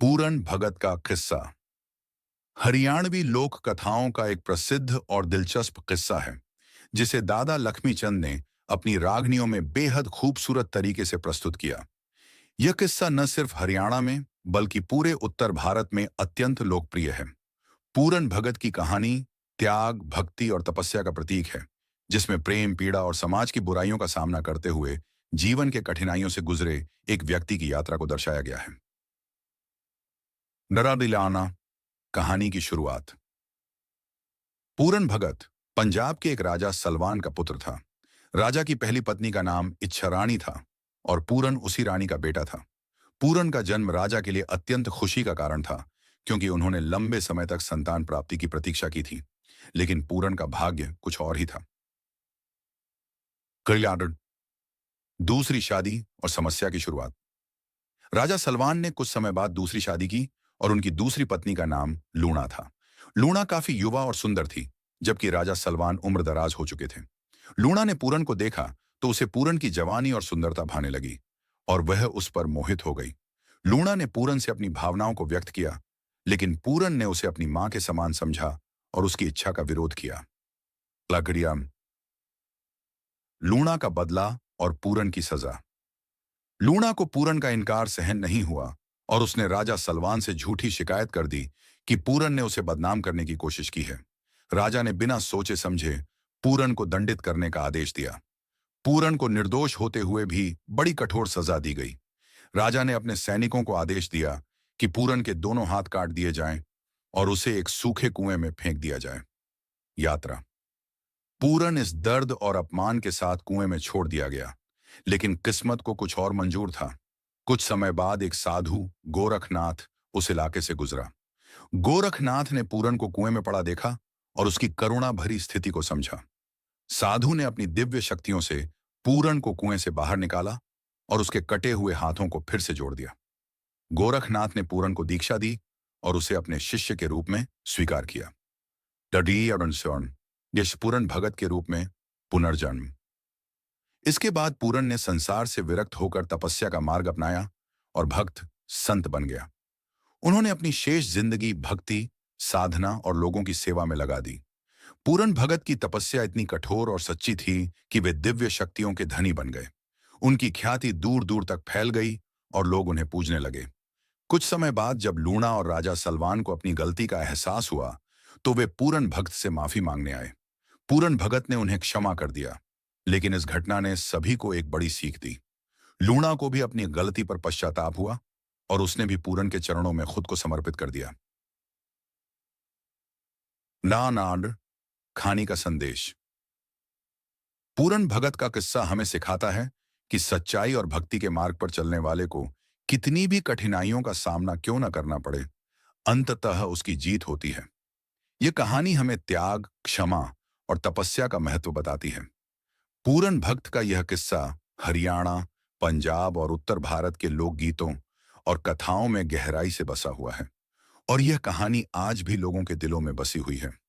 पूरन भगत का किस्सा हरियाणवी लोक कथाओं का एक प्रसिद्ध और दिलचस्प किस्सा है जिसे दादा लक्ष्मीचंद ने अपनी रागनियों में बेहद खूबसूरत तरीके से प्रस्तुत किया। यह किस्सा न सिर्फ हरियाणा में बल्कि पूरे उत्तर भारत में अत्यंत लोकप्रिय है। पूरन भगत की कहानी त्याग, भक्ति और तपस्या का प्रतीक है, जिसमें प्रेम, पीड़ा और समाज की बुराइयों का सामना करते हुए जीवन के कठिनाइयों से गुजरे एक व्यक्ति की यात्रा को दर्शाया गया है। डरा दिलाना कहानी की शुरुआत। पूरन भगत पंजाब के एक राजा सलवान का पुत्र था। राजा की पहली पत्नी का नाम इच्छारानी था और पूरन उसी रानी का बेटा था। पूरन का जन्म राजा के लिए अत्यंत खुशी का कारण था, क्योंकि उन्होंने लंबे समय तक संतान प्राप्ति की प्रतीक्षा की थी। लेकिन पूरन का भाग्य कुछ और ही था। कल्याण दूसरी शादी और समस्या की शुरुआत। राजा सलमान ने कुछ समय बाद दूसरी शादी की और उनकी दूसरी पत्नी का नाम लूणा था। लूणा काफी युवा और सुंदर थी, जबकि राजा सलमान उम्रदराज हो चुके थे। लूणा ने पूरन को देखा तो उसे पूरन की जवानी और सुंदरता भाने लगी और वह उस पर मोहित हो गई। लूणा ने पूरन से अपनी भावनाओं को व्यक्त किया, लेकिन पूरन ने उसे अपनी मां के समान समझा और उसकी इच्छा का विरोध किया। लकड़िया लूणा का बदला और पूरन की सजा। लूणा को पूरन का इनकार सहन नहीं हुआ और उसने राजा सलवान से झूठी शिकायत कर दी कि पूरन ने उसे बदनाम करने की कोशिश की है। राजा ने बिना सोचे समझे पूरन को दंडित करने का आदेश दिया। पूरन को निर्दोष होते हुए भी बड़ी कठोर सजा दी गई। राजा ने अपने सैनिकों को आदेश दिया कि पूरन के दोनों हाथ काट दिए जाएं और उसे एक सूखे कुएं में फेंक दिया जाए। यात्रा। पूरन इस दर्द और अपमान के साथ कुएं में छोड़ दिया गया, लेकिन किस्मत को कुछ और मंजूर था। कुछ समय बाद एक साधु गोरखनाथ उस इलाके से गुजरा। गोरखनाथ ने पूरन को कुएं में पड़ा देखा और उसकी करुणा भरी स्थिति को समझा। साधु ने अपनी दिव्य शक्तियों से पूरन को कुएं से बाहर निकाला और उसके कटे हुए हाथों को फिर से जोड़ दिया। गोरखनाथ ने पूरन को दीक्षा दी और उसे अपने शिष्य के रूप में स्वीकार किया। डडी और पूरन भगत के रूप में पुनर्जन्म। इसके बाद पूरन ने संसार से विरक्त होकर तपस्या का मार्ग अपनाया और भक्त संत बन गया। उन्होंने अपनी शेष जिंदगी भक्ति, साधना और लोगों की सेवा में लगा दी। पूरन भगत की तपस्या इतनी कठोर और सच्ची थी कि वे दिव्य शक्तियों के धनी बन गए। उनकी ख्याति दूर दूर तक फैल गई और लोग उन्हें पूजने लगे। कुछ समय बाद जब लूणा और राजा सलवान को अपनी गलती का एहसास हुआ, तो वे पूरन भगत से माफी मांगने आए। पूरन भगत ने उन्हें क्षमा कर दिया, लेकिन इस घटना ने सभी को एक बड़ी सीख दी। लूणा को भी अपनी गलती पर पश्चाताप हुआ और उसने भी पूरन के चरणों में खुद को समर्पित कर दिया। ना नाड खानी का संदेश। पूरन भगत का किस्सा हमें सिखाता है कि सच्चाई और भक्ति के मार्ग पर चलने वाले को कितनी भी कठिनाइयों का सामना क्यों न करना पड़े, अंततः उसकी जीत होती है। यह कहानी हमें त्याग, क्षमा और तपस्या का महत्व बताती है। पूरन भक्त का यह किस्सा हरियाणा, पंजाब और उत्तर भारत के लोकगीतों और कथाओं में गहराई से बसा हुआ है और यह कहानी आज भी लोगों के दिलों में बसी हुई है।